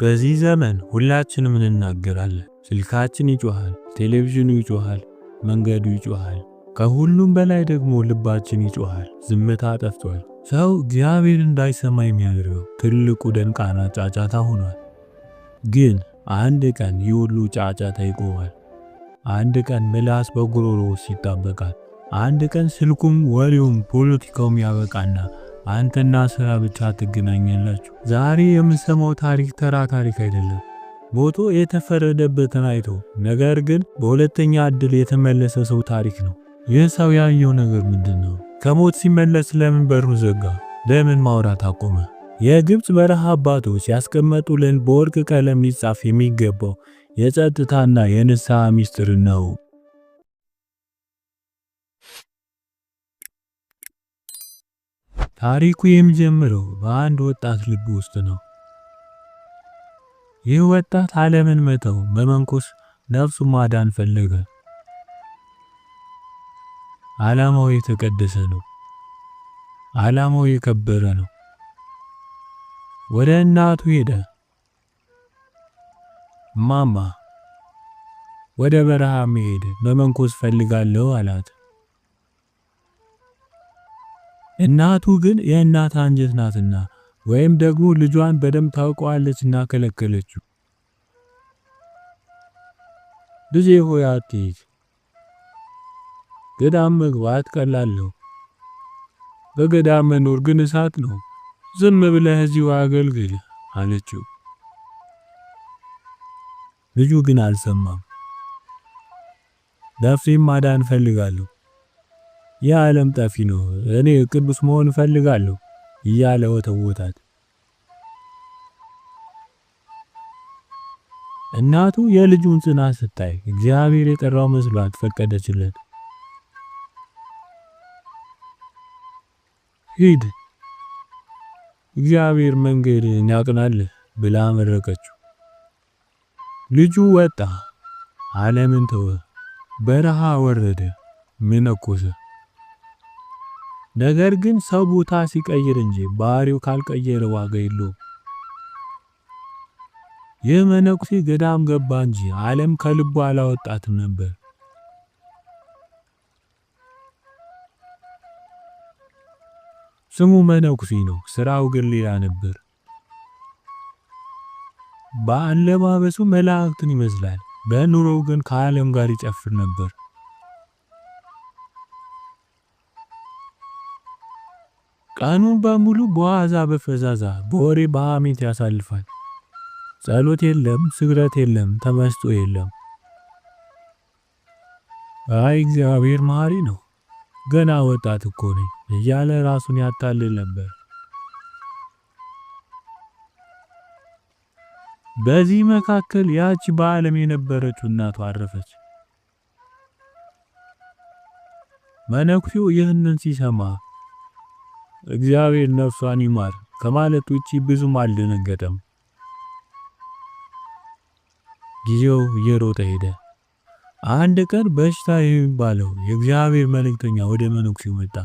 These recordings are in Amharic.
በዚህ ዘመን ሁላችንም እንናገራለን። ስልካችን ይጮሃል፣ ቴሌቪዥኑ ይጮሃል፣ መንገዱ ይጮሃል። ከሁሉም በላይ ደግሞ ልባችን ይጮሃል። ዝምታ ጠፍቷል። ሰው እግዚአብሔር እንዳይሰማ የሚያደርገው ትልቁ ደንቃራ ጫጫታ ሆኗል። ግን አንድ ቀን ይህ ሁሉ ጫጫታ ይቆማል። አንድ ቀን ምላስ በጉሮሮ ይጣበቃል። አንድ ቀን ስልኩም ወሬውም ፖለቲካውም ያበቃና አንተና ስራ ብቻ ትገናኛላችሁ። ዛሬ የምንሰማው ታሪክ ተራ ታሪክ አይደለም። ሞቶ የተፈረደበትን አይቶ ነገር ግን በሁለተኛ እድል የተመለሰ ሰው ታሪክ ነው። ይህ ሰው ያየው ነገር ምንድነው? ከሞት ሲመለስ ለምን በሩ ዘጋ? ለምን ማውራት አቆመ? የግብጽ በረሃ አባቶች ያስቀመጡልን በወርቅ ቀለም ሊጻፍ የሚገባው የጸጥታና የንስሐ ሚስጥር ነው። ታሪኩ የሚጀምረው በአንድ ወጣት ልብ ውስጥ ነው። ይህ ወጣት ዓለምን መተው በመንኮስ ነፍሱን ማዳን ፈለገ። ዓላማው የተቀደሰ ነው። ዓላማው የከበረ ነው። ወደ እናቱ ሄደ። ማማ ወደ በረሃ መሄድ በመንኮስ ፈልጋለሁ አላት። እናቱ ግን የእናት አንጀት ናትና ወይም ደግሞ ልጇን በደንብ ታውቀዋለችና ከለከለችው። ልጄ ሆይ አትሂድ፣ ገዳም መግባት ቀላል ነው። በገዳም መኖር ግን እሳት ነው። ዝም ብለህ እዚሁ አገልግል አለችው። ልጁ ግን አልሰማም። ነፍሴን ማዳን ፈልጋለሁ፣ የዓለም ጠፊ ነው፣ እኔ ቅዱስ መሆን ፈልጋለሁ እያለ ወተወታት። እናቱ የልጁን ጽናት ስታይ እግዚአብሔር የጠራው መስሏት ፈቀደችለት። ሂድ፣ እግዚአብሔር መንገድን ያቅናልህ ብላ መረቀችው። ልጁ ወጣ፣ ዓለምን ተወ፣ በረሃ ወረደ፣ መነኮሰ። ነገር ግን ሰው ቦታ ሲቀይር እንጂ ባህሪው ካልቀየረ ዋጋ የለውም። ይህ መነኩሴ ገዳም ገባ እንጂ ዓለም ከልቡ አላወጣትም ነበር። ስሙ መነኩሴ ነው፣ ስራው ግን ሌላ ነበር። በአለባበሱ መላእክትን ይመስላል፣ በኑሮው ግን ከዓለም ጋር ይጨፍር ነበር። ቀኑን በሙሉ በዋዛ በፈዛዛ በወሬ በሐሜት ያሳልፋል። ጸሎት የለም፣ ስግደት የለም፣ ተመስጦ የለም። አይ እግዚአብሔር መሐሪ ነው፣ ገና ወጣት እኮ ነኝ እያለ ራሱን ያታልል ነበር። በዚህ መካከል ያቺ በዓለም የነበረችው እናቱ አረፈች። መነኩሴው ይህንን ሲሰማ እግዚአብሔር ነፍሷን ይማር ከማለት ውጪ ብዙም አልደነገጠም። ጊዜው እየሮጠ ሄደ። አንድ ቀን በሽታ የሚባለው የእግዚአብሔር መልእክተኛ ወደ መነኩሴው መጣ።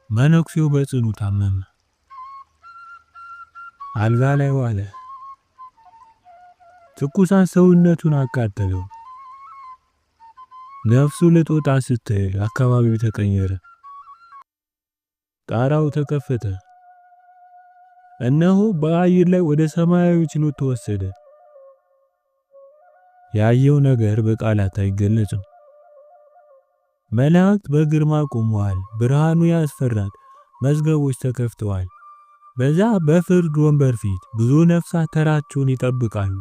መነኩሴው በጽኑ ታመመ። አልጋ ላይ ዋለ። ትኩሳት ሰውነቱን አቃጠለው። ነፍሱ ልትወጣ ስትል አካባቢው ተቀየረ። ጣራው ተከፈተ። እነሆ በአየር ላይ ወደ ሰማያዊ ችሎት ተወሰደ። ያየው ነገር በቃላት አይገለጽም። መላእክት በግርማ ቆመዋል። ብርሃኑ ያስፈራል። መዝገቦች ተከፍተዋል። በዛ በፍርድ ወንበር ፊት ብዙ ነፍሳት ተራቸውን ይጠብቃሉ።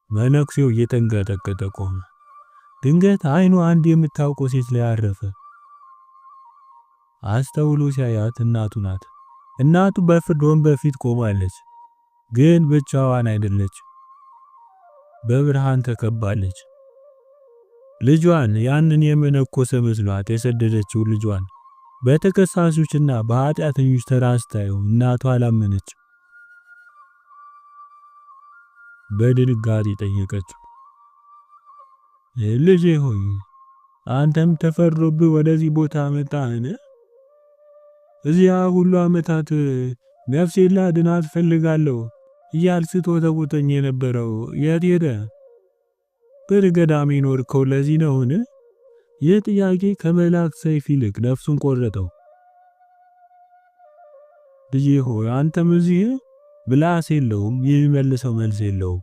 መነኩሴው እየተንቀጠቀጠ ቆመ። ድንገት አይኑ አንድ የምታውቀው ሴት ላይ አረፈ። አስተውሎ ሲያያት እናቱ ናት። እናቱ በፍርድ ወንበር ፊት ቆማለች፣ ግን ብቻዋን አይደለች። በብርሃን ተከባለች። ልጇን ያንን የመነኮሰ መስሏት የሰደደችው ልጇን በተከሳሾችና በኃጢአተኞች ተራ ስታየው እናቷ አላመነች። በድንጋጤ ጠየቀችው፣ ልጄ ሆይ አንተም ተፈርዶብህ ወደዚህ ቦታ መጣህን? እዚያ ሁሉ ዓመታት ነፍሴን ላድናት እፈልጋለሁ እያልክ ስትወተውተኝ የነበረው የት ሄደ? በገዳም የኖርከው ለዚህ ነውን? ይህ ጥያቄ ከመላእክት ሰይፍ ይልቅ ነፍሱን ቆረጠው። ልጄ ሆይ አንተም እዚህ ምላስ የለውም፣ የሚመልሰው መልስ የለውም።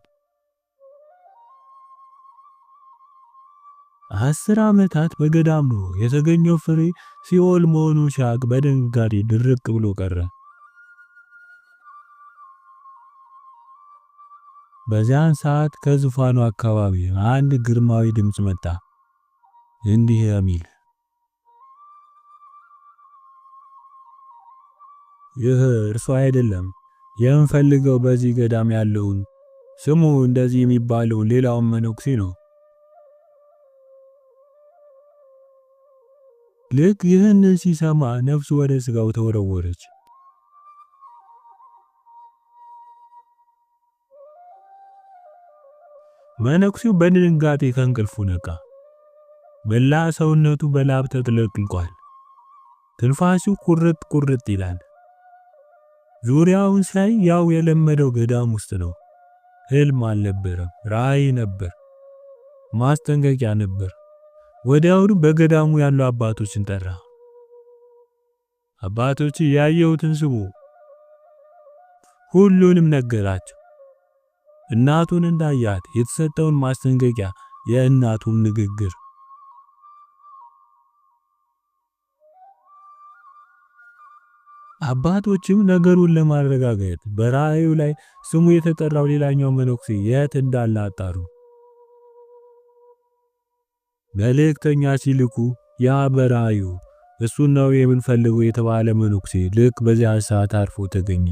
10 ዓመታት በገዳም ኖሮ የተገኘው ፍሬ ሲኦል መሆኑን ሲያውቅ በድንጋጤ ድርቅ ብሎ ቀረ። በዚያን ሰዓት ከዙፋኑ አካባቢ አንድ ግርማዊ ድምጽ መጣ፣ እንዲህ የሚል ይህ እርሱ አይደለም። የምፈልገው በዚህ ገዳም ያለውን ስሙ እንደዚህ የሚባለውን ሌላውን መነኩሴ ነው። ልክ ይህንን ሲሰማ ነፍሱ ወደ ስጋው ተወረወረች። መነኩሴው በድንጋጤ ከእንቅልፉ ነቃ። መላ ሰውነቱ በላብ ተጥለቅልቋል። ትንፋሹ ቁርጥ ቁርጥ ይላል። ዙሪያውን ሳይ ያው የለመደው ገዳም ውስጥ ነው። ህልም አልነበረም፣ ራእይ ነበር፣ ማስጠንቀቂያ ነበር። ወዲያውኑ በገዳሙ ያሉ አባቶችን ጠራ። አባቶች ያየሁትን ስሙ። ሁሉንም ነገራቸው። እናቱን እንዳያት የተሰጠውን ማስጠንቀቂያ፣ የእናቱን ንግግር። አባቶችም ነገሩን ለማረጋገጥ በራእዩ ላይ ስሙ የተጠራው ሌላኛው መነኩሴ የት እንዳለ አጣሩ። መልእክተኛ ሲልኩ ያ በራእዩ እሱን ነው የምንፈልገው የተባለ መነኩሴ ልክ በዚያ ሰዓት አርፎ ተገኘ።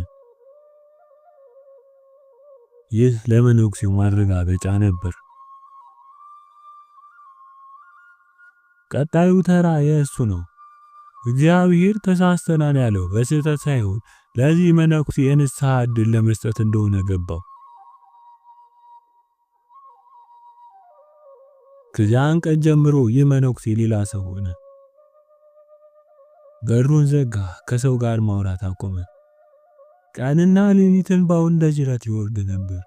ይህ ለመነኩሴው ማረጋገጫ ነበር። ቀጣዩ ተራ የእሱ ነው። እግዚአብሔር ተሳስተናል ያለው በስህተት ሳይሆን ለዚህ መነኩሴ የንስሐ ዕድል ለመስጠት እንደሆነ ገባው። ከዚያን ቀን ጀምሮ ይህ መነኩሴ ሌላ ሰው ሆነ። በሩን ዘጋ፣ ከሰው ጋር ማውራት አቆመ። ቀንና ሌሊት እንባው እንደ ጅረት ይወርድ ነበር።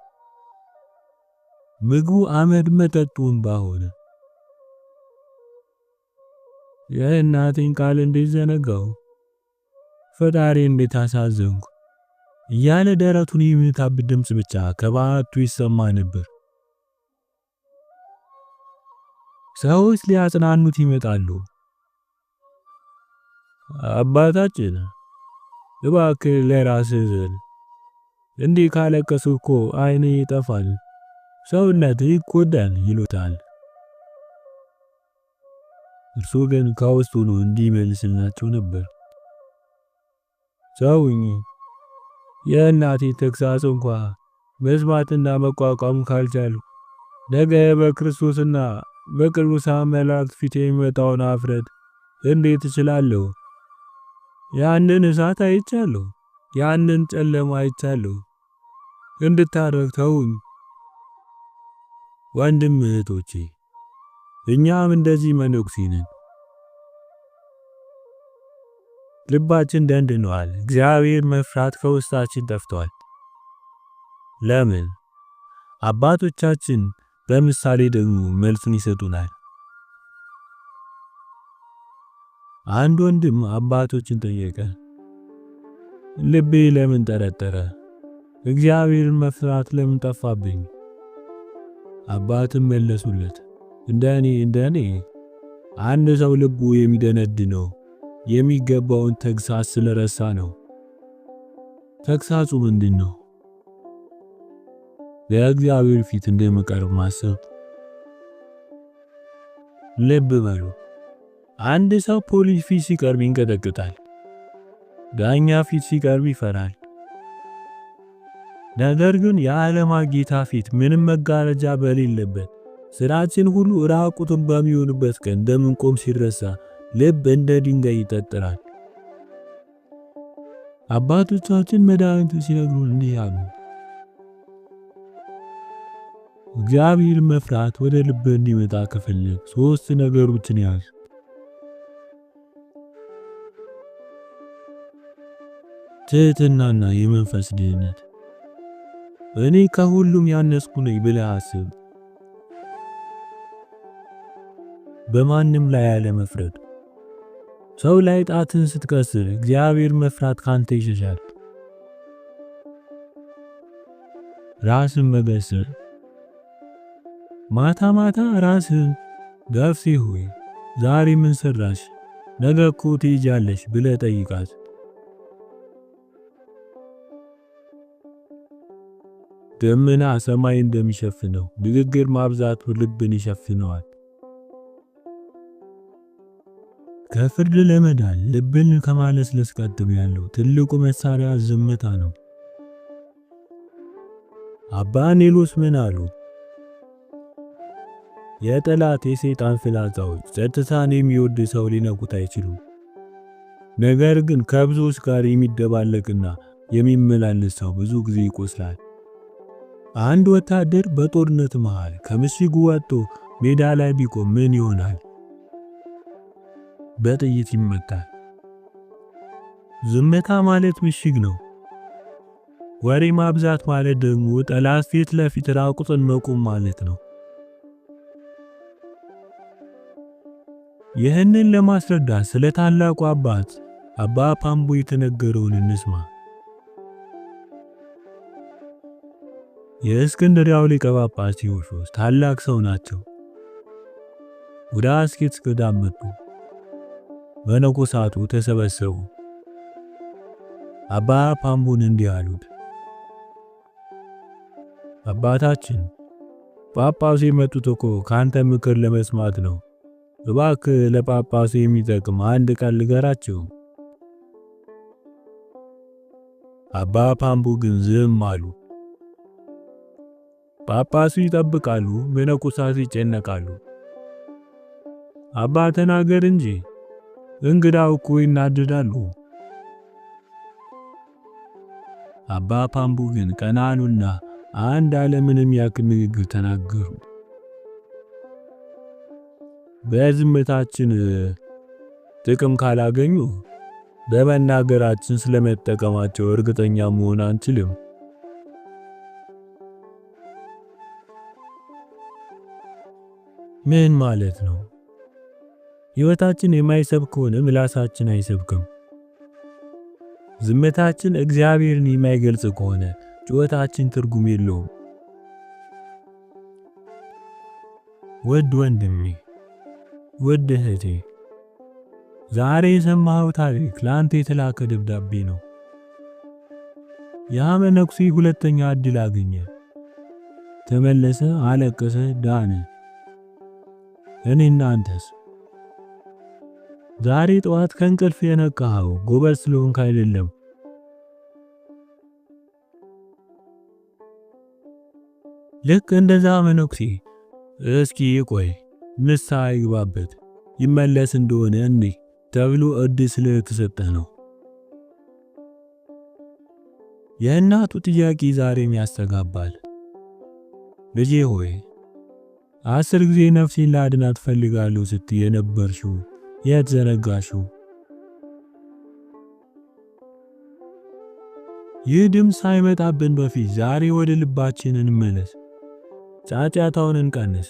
ምግቡ አመድ፣ መጠጡ እንባ ሆነ። የእናቴን ቃል እንዴት ዘነጋው፣ ፈጣሪ እንዴት አሳዘንኩ እያለ ደረቱን የሚመታበት ድምጽ ብቻ ከባቱ ይሰማ ነበር። ሰዎች ሊያጽናኑት ይመጣሉ። አባታችን እባክህ ለራስህ ዘን፣ እንዲህ ካለቀሱ እኮ አይኔ ይጠፋል፣ ሰውነት ይጎዳል ይሉታል። እርሱ ግን ከውስጡ ነው እንዲመልስላቸው ነበር። ሰውኝ የእናቴ ተግሳጽ እንኳን መስማትና መቋቋም ካልቻሉ ነገ በክርስቶስና በቅዱሳን መላእክት ፊት የሚመጣውን አፍረት እንዴት እችላለሁ? ያንን እሳት አይቻለሁ፣ ያንን ጨለማ አይቻለሁ። እንድታረግ ተውኝ። ወንድም እህቶቼ፣ እኛም እንደዚህ መነኩሴ ነን። ልባችን ደንድኗል። እግዚአብሔር መፍራት ከውስጣችን ጠፍቷል። ለምን? አባቶቻችን በምሳሌ ደግሞ መልስን ይሰጡናል። አንድ ወንድም አባቶችን ጠየቀ። ልቤ ለምን ጠረጠረ? እግዚአብሔርን መፍራት ለምን ጠፋብኝ? አባትም መለሱለት፣ እንደኔ አንድ ሰው ልቡ የሚደነድነው የሚገባውን ተግሳጽ ስለረሳ ነው። ተግሳጹ ምንድነው? ለእግዚአብሔር ፊት እንደመቀርብ ማሰብ። ልብ በሉ፣ አንድ ሰው ፖሊስ ፊት ሲቀርብ ይንቀጠቀጣል። ዳኛ ፊት ሲቀርብ ይፈራል። ነገር ግን የዓለም ጌታ ፊት ምንም መጋረጃ በሌለበት ስራችን ሁሉ ራቁትን በሚሆንበት ቀን እንደምንቆም ሲረሳ ልብ እንደ ድንጋይ ይጠጥራል። አባቶቻችን መድኃኒቱ ሲነግሩን እንዲህ አሉ። እግዚአብሔር መፍራት ወደ ልብ እንዲመጣ ከፈለግ 3 ነገሮችን ያዝ። ትህትናና የመንፈስ ድህነት። እኔ ከሁሉም ያነስኩ ነኝ ብለህ አስብ። በማንም ላይ ያለ መፍረድ። ሰው ላይ ጣትን ስትቀስር እግዚአብሔር መፍራት ካንተ ይሸሻል። ራስን መገሰር። ማታ ማታ ራስን ነፍሴ ሆይ ዛሬ ምን ሰራሽ? ነገ እኮ ትሄጃለሽ ብለህ ጠይቃት። ደመና ሰማይ እንደሚሸፍነው ንግግር ማብዛት ልብን ይሸፍነዋል። ከፍርድ ለመዳን ልብን ከማለስለስ ቀጥሎ ያለው ትልቁ መሳሪያ ዝምታ ነው። አባ ኔሎስ ምን አሉ? የጠላት የሰይጣን ፍላጻዎች ጸጥታን የሚወድ ሰው ሊነኩት አይችሉም። ነገር ግን ከብዙዎች ጋር የሚደባለቅና የሚመላለስ ሰው ብዙ ጊዜ ይቆስላል። አንድ ወታደር በጦርነት መሃል ከምሽጉ ወጥቶ ሜዳ ላይ ቢቆም ምን ይሆናል? በጥይት ይመታል። ዝምታ ማለት ምሽግ ነው። ወሬ ማብዛት ማለት ደግሞ ጠላት ፊት ለፊት ራቁትን መቆም ማለት ነው። ይህንን ለማስረዳት ስለ ታላቁ አባት አባ ፓምቦ የተነገረውን እንስማ። የእስክንድርያው ሊቀ ጳጳስ ቴዎፍሎስ ታላቅ ሰው ናቸው። ወደ አስኬትስ ገዳም መጡ። መነኮሳቱ ተሰበሰቡ። አባ ፓምቦን እንዲህ አሉት፣ አባታችን ጳጳሱ የመጡት እኮ ካንተ ምክር ለመስማት ነው። እባክህ ለጳጳሱ የሚጠቅም አንድ ቃል ንገራቸው። አባ ፓምቦ ግን ዝም አሉ። ጳጳሱ ይጠብቃሉ፣ መነኮሳቱ ይጨነቃሉ። አባ ተናገር እንጂ እንግዳው እኮ ይናደዳሉ። አባ ፓምቦ ግን ቀና አሉና አንድ ዓለምንም ያክል ንግግር ተናገሩ። በዝምታችን ጥቅም ካላገኙ በመናገራችን ስለመጠቀማቸው እርግጠኛ መሆን አንችልም። ምን ማለት ነው? ሕይወታችን የማይሰብክ ከሆነ ምላሳችን አይሰብክም። ዝምታችን እግዚአብሔርን የማይገልጽ ከሆነ ጩኸታችን ትርጉም የለውም። ውድ ወንድሜ፣ ውድ እህቴ፣ ዛሬ የሰማኸው ታሪክ ለአንተ የተላከ ደብዳቤ ነው። ያ መነኩሴ ሁለተኛ ዕድል አገኘ። ተመለሰ፣ አለቀሰ፣ ዳነ። እኔና አንተስ? ዛሬ ጠዋት ከእንቅልፍ የነቃኸው ጎበዝ ስለሆንክ አይደለም። ልክ እንደዛ መነኩሴ እስኪ ቆይ ንስሐ ይግባበት ይመለስ እንደሆነ እንዴ ተብሎ እድል ስለተሰጠህ ነው። የእናቱ ጥያቄ ዛሬም ያስተጋባል። ልጄ ሆይ 10 ጊዜ ነፍሴን ላድናት ፈልጋለሁ ስትይ የነበርሽው የት ዘነጋሽው? ይህ ድምፅ ሳይመጣብን በፊት ዛሬ ወደ ልባችን እንመለስ። ጫጫታውን እንቀንስ።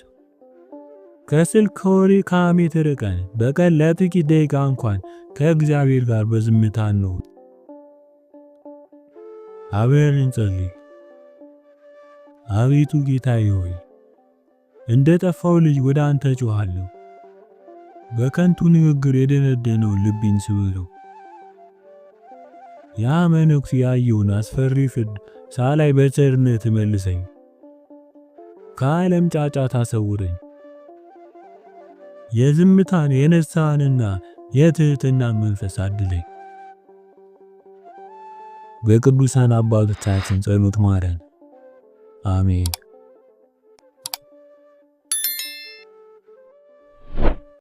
ከስልክ ከወሬ ከሐሜት ርቀን በቀን ለጥቂት ደቂቃ እንኳን ከእግዚአብሔር ጋር በዝምታ ነው። አብረን እንጸልይ። አቤቱ ጌታዬ ሆይ እንደ ጠፋው ልጅ ወደ አንተ ጮኻለሁ። በከንቱ ንግግር የደነደነው ልቤን ስበረው። ያ መነኩሴ ያየውን አስፈሪ ፍርድ ሳላይ በቸርነት መልሰኝ። ከዓለም ጫጫታ ሰውረኝ። የዝምታን የንስሐንና የትህትናን መንፈስ አድለኝ። በቅዱሳን አባቶቻችን ጸሎት ማረን። አሜን።